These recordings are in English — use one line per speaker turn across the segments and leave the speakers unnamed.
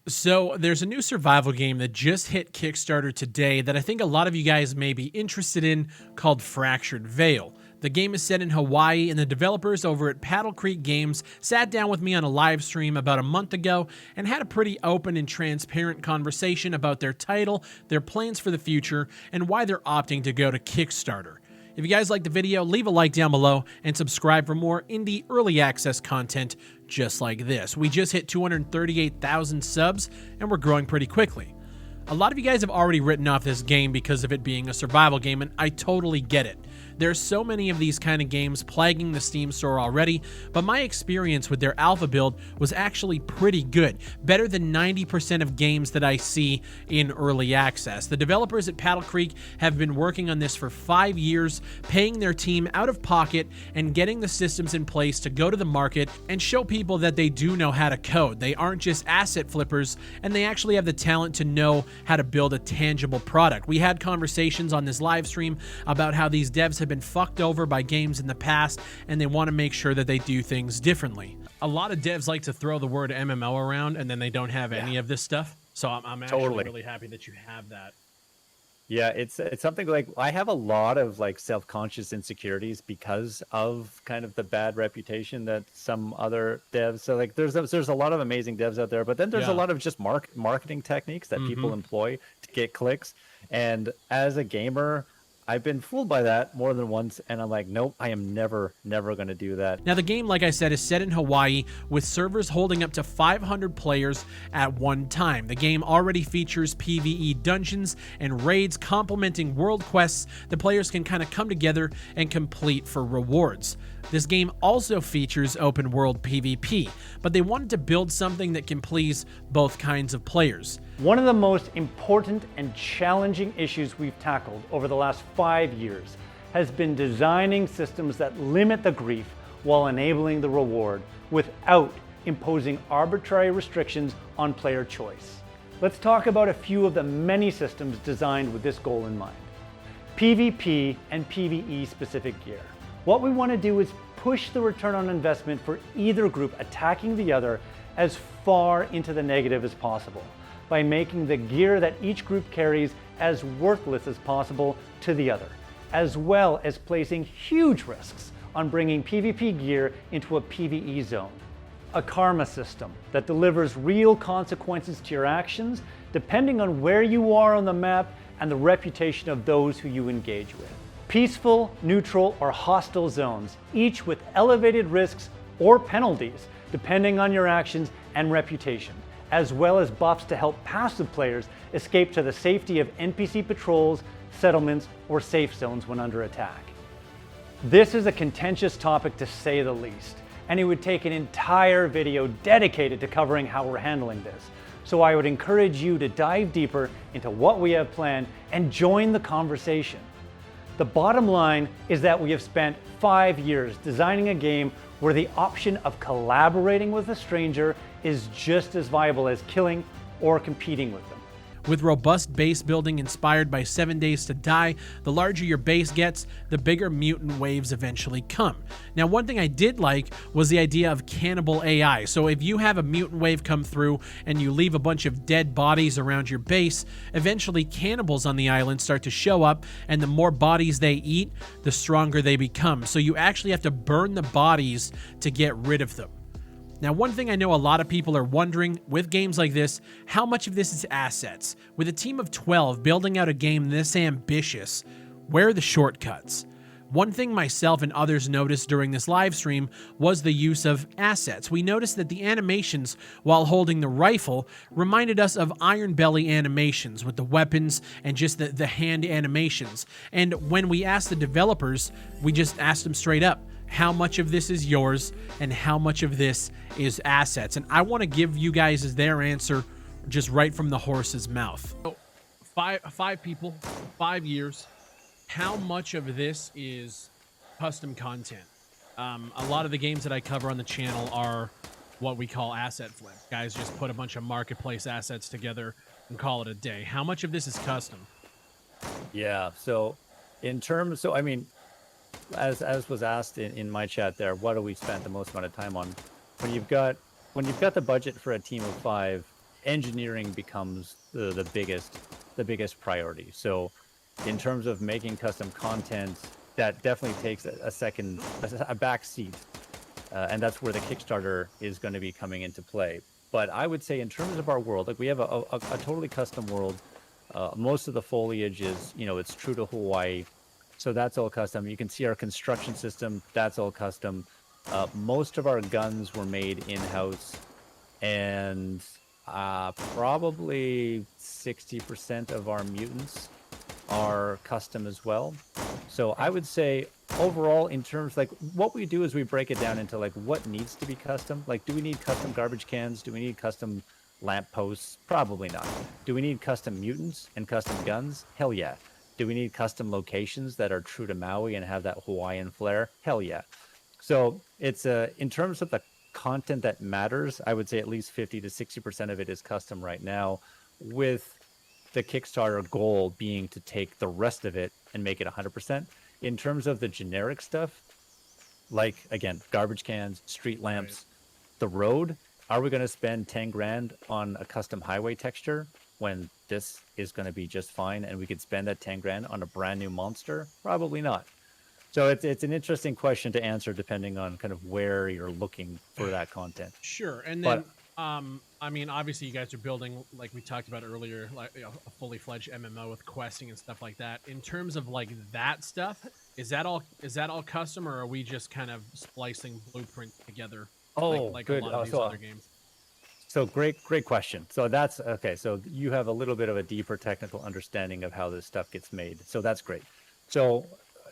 So there's a new survival game that just hit Kickstarter today that I think a lot of you guys may be interested in called Fractured Veil. The game is set in Hawaii, and the developers over at Paddle Creek Games sat down with me on a live stream about a month ago and had a pretty open and transparent conversation about their title, their plans for the future, and why they're opting to go to Kickstarter. If you guys like the video, leave a like down below and subscribe for more indie early access content just like this. We just hit 238,000 subs and we're growing pretty quickly. A lot of you guys have already written off this game because of it being a survival game, and I totally get it. There's so many of these kind of games plaguing the Steam store already, but my experience with their alpha build was actually pretty good, better than 90% of games that I see in early access. The developers at Paddle Creek have been working on this for 5 years, paying their team out of pocket and getting the systems in place to go to the market and show people that they do know how to code. They aren't just asset flippers, and they actually have the talent to know how to build a tangible product. We had conversations on this live stream about how these devs have been fucked over by games in the past, and they want to make sure that they do things differently. A lot of devs like to throw the word MMO around, and then they don't have any of this stuff. So I'm actually really happy that you have that.
Yeah, it's something like I have a lot of like self-conscious insecurities because of kind of the bad reputation that some other devs. So like there's a lot of amazing devs out there, but then there's a lot of just marketing techniques that people employ to get clicks. And as a gamer, I've been fooled by that more than once, and I'm like, nope, I am never going to do that.
Now, the game, like I said, is set in Hawaii with servers holding up to 500 players at one time. The game already features PvE dungeons and raids complementing world quests that players can kind of come together and complete for rewards. This game also features open world PvP, but they wanted to build something that can please both kinds of players.
One of the most important and challenging issues we've tackled over the last 5 years has been designing systems that limit the grief while enabling the reward without imposing arbitrary restrictions on player choice. Let's talk about a few of the many systems designed with this goal in mind. PvP and PvE specific gear. What we want to do is push the return on investment for either group attacking the other as far into the negative as possible, by making the gear that each group carries as worthless as possible to the other, as well as placing huge risks on bringing PvP gear into a PvE zone. A karma system that delivers real consequences to your actions depending on where you are on the map and the reputation of those who you engage with. Peaceful, neutral, or hostile zones, each with elevated risks or penalties depending on your actions and reputation, as well as buffs to help passive players escape to the safety of NPC patrols, settlements, or safe zones when under attack. This is a contentious topic to say the least, and it would take an entire video dedicated to covering how we're handling this. So I would encourage you to dive deeper into what we have planned and join the conversation. The bottom line is that we have spent 5 years designing a game where the option of collaborating with a stranger is just as viable as killing or competing with them.
With robust base building inspired by 7 Days to Die, the larger your base gets, the bigger mutant waves eventually come. Now, one thing I did like was the idea of cannibal AI. So if you have a mutant wave come through and you leave a bunch of dead bodies around your base, eventually cannibals on the island start to show up, and the more bodies they eat, the stronger they become. So you actually have to burn the bodies to get rid of them. Now, one thing I know a lot of people are wondering with games like this, how much of this is assets? With a team of 12 building out a game this ambitious, where are the shortcuts? One thing myself and others noticed during this live stream was the use of assets. We noticed that the animations while holding the rifle reminded us of Iron Belly animations with the weapons and just the hand animations. And when we asked the developers, we just asked them straight up, how much of this is yours and how much of this is assets? And I want to give you guys their answer just right from the horse's mouth. So, five people, 5 years. How much of this is custom content? A lot of the games that I cover on the channel are what we call asset flip. Guys just put a bunch of marketplace assets together and call it a day. How much of this is custom?
Yeah, so I mean, as was asked in my chat there, what do we spend the most amount of time on? When you've got the budget for a team of 5, engineering becomes the biggest priority. So in terms of making custom content, that definitely takes a back seat. And that's where the Kickstarter is going to be coming into play. But I would say in terms of our world, like we have a totally custom world. Most of the foliage is, it's true to Hawaii. So that's all custom. You can see our construction system. That's all custom. Most of our guns were made in-house. And probably 60% of our mutants are custom as well. So I would say overall, in terms like what we do is we break it down into like what needs to be custom. Like, do we need custom garbage cans? Do we need custom lampposts? Probably not. Do we need custom mutants and custom guns? Hell yeah. Do we need custom locations that are true to Maui and have that Hawaiian flair? Hell yeah. So it's in terms of the content that matters, I would say at least 50 to 60% of it is custom right now, with the Kickstarter goal being to take the rest of it and make it 100%. In terms of the generic stuff, like, again, garbage cans, street lamps, the road, are we going to spend 10 grand on a custom highway texture when this is going to be just fine and we could spend that 10 grand on a brand new monster? Probably not. So it's an interesting question to answer depending on kind of where you're looking for that content.
Sure. And then, I mean, obviously you guys are building, like we talked about earlier, like a fully fledged MMO with questing and stuff like that. In terms of like that stuff, is that all custom, or are we just kind of splicing blueprint together? Like
good.
A lot of these other games.
So great question. So that's okay. So you have a little bit of a deeper technical understanding of how this stuff gets made. So that's great. So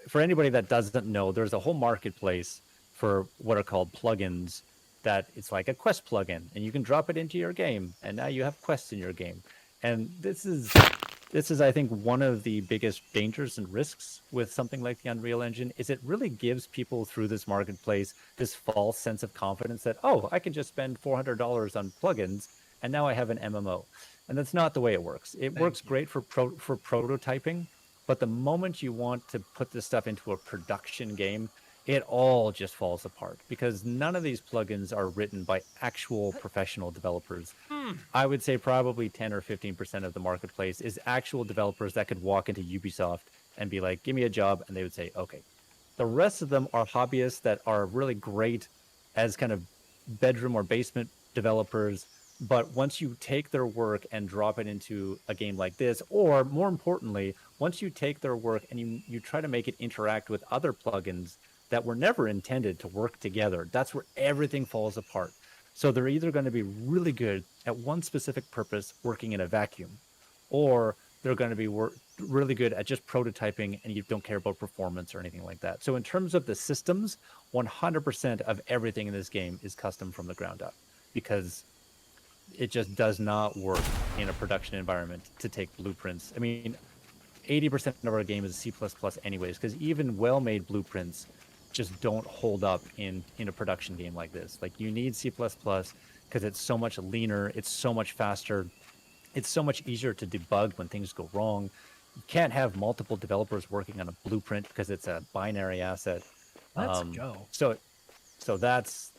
for anybody that doesn't know, there's a whole marketplace for what are called plugins. That it's like a quest plugin, and you can drop it into your game, and now you have quests in your game. And this is I think one of the biggest dangers and risks with something like the Unreal Engine, is it really gives people through this marketplace this false sense of confidence that, oh, I can just spend $400 on plugins and now I have an MMO. And that's not the way it works. It works great for prototyping, but the moment you want to put this stuff into a production game, it all just falls apart, because none of these plugins are written by actual professional developers. I would say probably 10 or 15% of the marketplace is actual developers that could walk into Ubisoft and be like, give me a job, and they would say, okay. The rest of them are hobbyists that are really great as kind of bedroom or basement developers. But once you take their work and drop it into a game like this, or more importantly, once you take their work and you try to make it interact with other plugins that were never intended to work together, that's where everything falls apart. So they're either going to be really good at one specific purpose, working in a vacuum, or they're going to be really good at just prototyping and you don't care about performance or anything like that. So in terms of the systems, 100% of everything in this game is custom from the ground up, because it just does not work in a production environment to take blueprints. I mean, 80% of our game is C++ anyways, because even well-made blueprints just don't hold up in a production game like this. Like, you need C++ because it's so much leaner, it's so much faster, it's so much easier to debug when things go wrong. You can't have multiple developers working on a blueprint because it's a binary asset.
Let's go.
So that's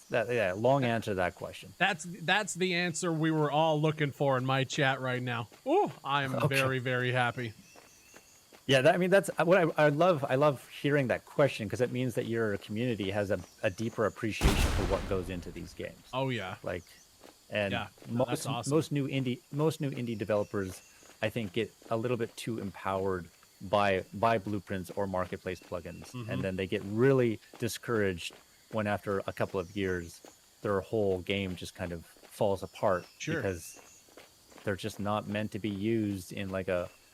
yeah, long answer to that question.
That's the answer we were all looking for in my chat right now. Oh, I am very, very happy.
Yeah, that's what I love. I love hearing that question, because it means that your community has a deeper appreciation for what goes into these games.
Oh yeah.
Like, and
yeah,
most
awesome.
most new indie developers, I think, get a little bit too empowered by blueprints or marketplace plugins, and then they get really discouraged when after a couple of years their whole game just kind of falls apart, because they're just not meant to be used in like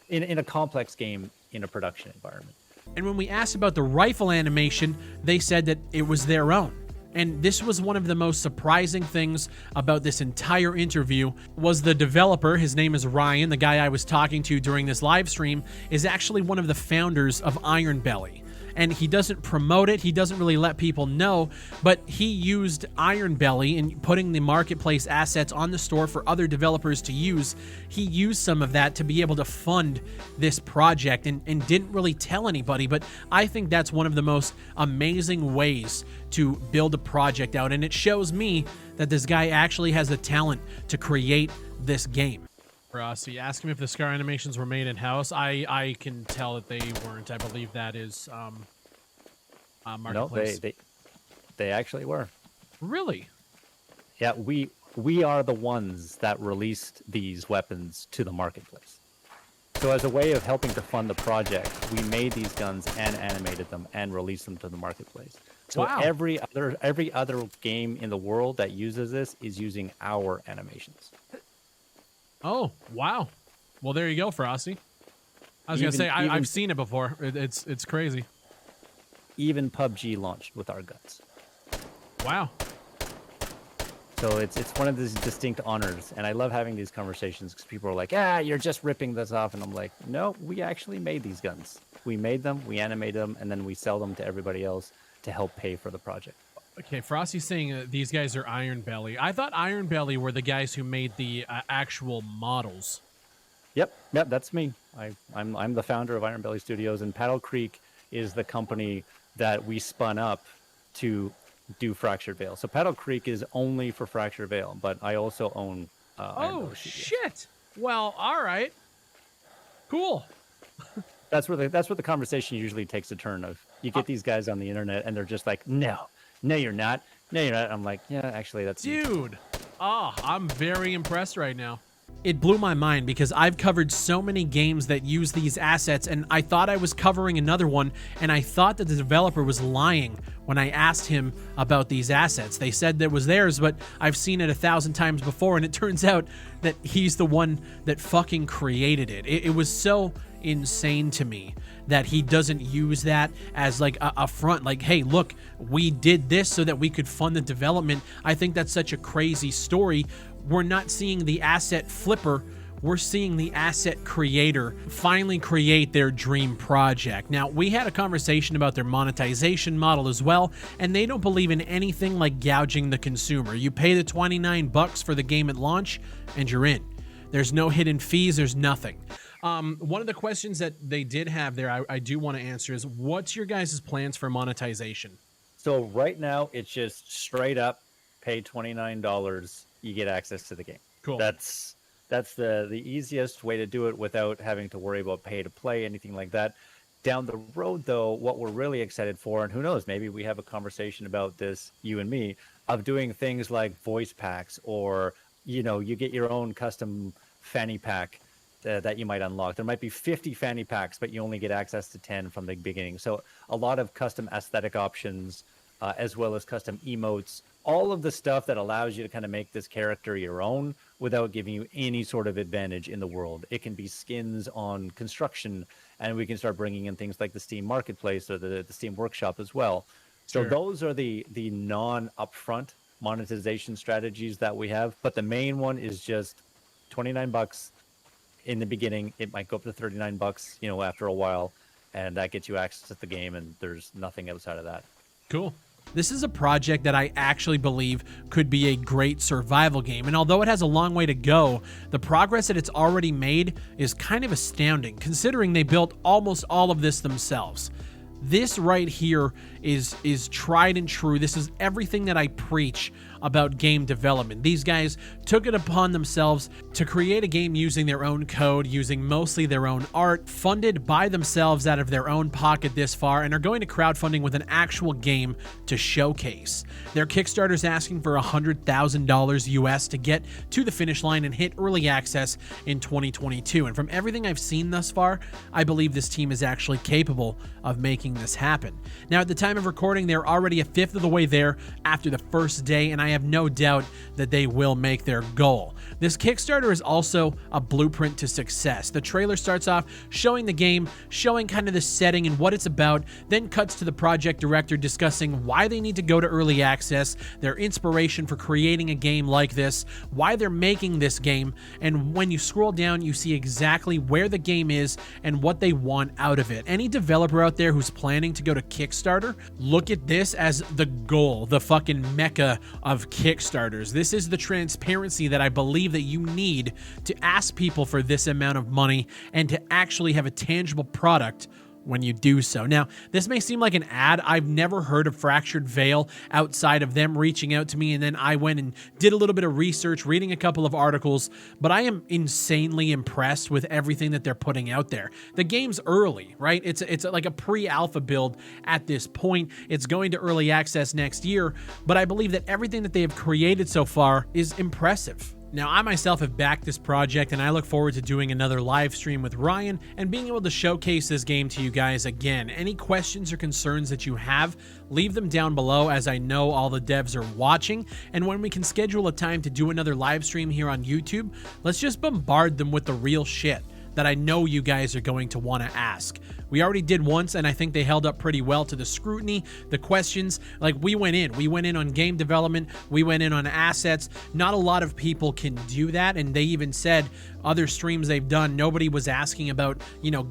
in a complex game in a production environment.
And when we asked about the rifle animation, they said that it was their own. And this was one of the most surprising things about this entire interview, was the developer, his name is Ryan, the guy I was talking to during this live stream, is actually one of the founders of Iron Belly. and he doesn't promote it. He doesn't really let people know, but he used Iron Belly in putting the marketplace assets on the store for other developers to use. He used some of that to be able to fund this project and didn't really tell anybody, but I think that's one of the most amazing ways to build a project out, and it shows me that this guy actually has the talent to create this game. Rossi, ask him if the scar animations were made in-house. I can tell that they weren't. I believe that is marketplace.
No, they actually were.
Really?
Yeah, we are the ones that released these weapons to the marketplace. So as a way of helping to fund the project, we made these guns and animated them and released them to the marketplace. So
Wow.
every other game in the world that uses this is using our animations.
Oh, wow. Well, there you go, Frosty. I was going to say, I've seen it before. It's crazy.
Even PUBG launched with our guns.
Wow.
So it's one of these distinct honors, and I love having these conversations because people are like, you're just ripping this off, and I'm like, no, we actually made these guns. We made them, we animate them, and then we sell them to everybody else to help pay for the project. Okay,
Frosty's saying these guys are Iron Belly. I thought Iron Belly were the guys who made the actual models.
Yep, that's me. I'm the founder of Iron Belly Studios, and Paddle Creek is the company that we spun up to do Fractured Veil. So Paddle Creek is only for Fractured Veil, but I also own Iron Belly Studios.
Shit! Well, all right, cool.
That's where the conversation usually takes a turn. Of you get these guys on the internet, and they're just like, no, you're not. No, you're not. I'm like, yeah, actually, that's
dude. I'm very impressed right now. It blew my mind because I've covered so many games that use these assets, and I thought I was covering another one, and I thought that the developer was lying when I asked him about these assets. They said that it was theirs, but I've seen it 1,000 times before, and it turns out that he's the one that fucking created it. It was so insane to me that he doesn't use that as like a front, like, hey, look, we did this so that we could fund the development. I think that's such a crazy story. We're not seeing the asset flipper, we're seeing the asset creator finally create their dream project. Now, we had a conversation about their monetization model as well, and they don't believe in anything like gouging the consumer. You pay the $29 for the game at launch, and you're in. There's no hidden fees, there's nothing. One of the questions that they did have there, I do want to answer is, what's your guys' plans for monetization?
So right now, it's just straight up pay $29, you get access to the game.
Cool.
That's the easiest way to do it without having to worry about pay to play, anything like that. Down the road, though, what we're really excited for, and who knows, maybe we have a conversation about this, you and me, of doing things like voice packs, or, you get your own custom fanny pack that you might unlock. There might be 50 fanny packs, but you only get access to 10 from the beginning. So a lot of custom aesthetic options, as well as custom emotes, all of the stuff that allows you to kind of make this character your own without giving you any sort of advantage in the world. It can be skins on construction, and we can start bringing in things like the Steam Marketplace or the Steam Workshop as well. So those are the non-upfront monetization strategies that we have. But the main one is just $29 in the beginning. It might go up to $39, after a while, and that gets you access to the game, and there's nothing outside of that.
Cool. This is a project that I actually believe could be a great survival game, and although it has a long way to go, the progress that it's already made is kind of astounding, considering they built almost all of this themselves. This right here is tried and true. This is everything that I preach about game development. These guys took it upon themselves to create a game using their own code, using mostly their own art, funded by themselves out of their own pocket this far, and are going to crowdfunding with an actual game to showcase. Their Kickstarter's asking for $100,000 US to get to the finish line and hit early access in 2022. And from everything I've seen thus far, I believe this team is actually capable of making this happen. Now, at the time of recording, they're already a fifth of the way there after the first day, and I have no doubt that they will make their goal. This Kickstarter is also a blueprint to success. The trailer starts off showing the game, showing kind of the setting and what it's about, then cuts to the project director discussing why they need to go to early access, their inspiration for creating a game like this, why they're making this game, and when you scroll down, you see exactly where the game is and what they want out of it. Any developer out there who's planning to go to Kickstarter, look at this as the goal, the fucking mecca of Kickstarters. This is the transparency that I believe that you need to ask people for this amount of money and to actually have a tangible product when you do so. Now, this may seem like an ad. I've never heard of Fractured Veil outside of them reaching out to me, and then I went and did a little bit of research, reading a couple of articles, but I am insanely impressed with everything that they're putting out there. The game's early, right? It's like a pre-alpha build at this point. It's going to early access next year, but I believe that everything that they have created so far is impressive. Now, I myself have backed this project, and I look forward to doing another live stream with Ryan and being able to showcase this game to you guys again. Any questions or concerns that you have, leave them down below, as I know all the devs are watching. And when we can schedule a time to do another live stream here on YouTube, let's just bombard them with the real shit that I know you guys are going to want to ask. We already did once, and I think they held up pretty well to the scrutiny, the questions. Like, we went in on game development, we went in on assets. Not a lot of people can do that, and they even said other streams they've done, nobody was asking about,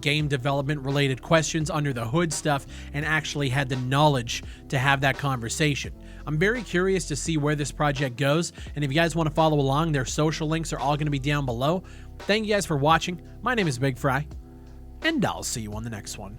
game development related questions, under the hood stuff, and actually had the knowledge to have that conversation. I'm very curious to see where this project goes, and if you guys want to follow along, their social links are all going to be down below. Thank you guys for watching. My name is Big Fry, and I'll see you on the next one.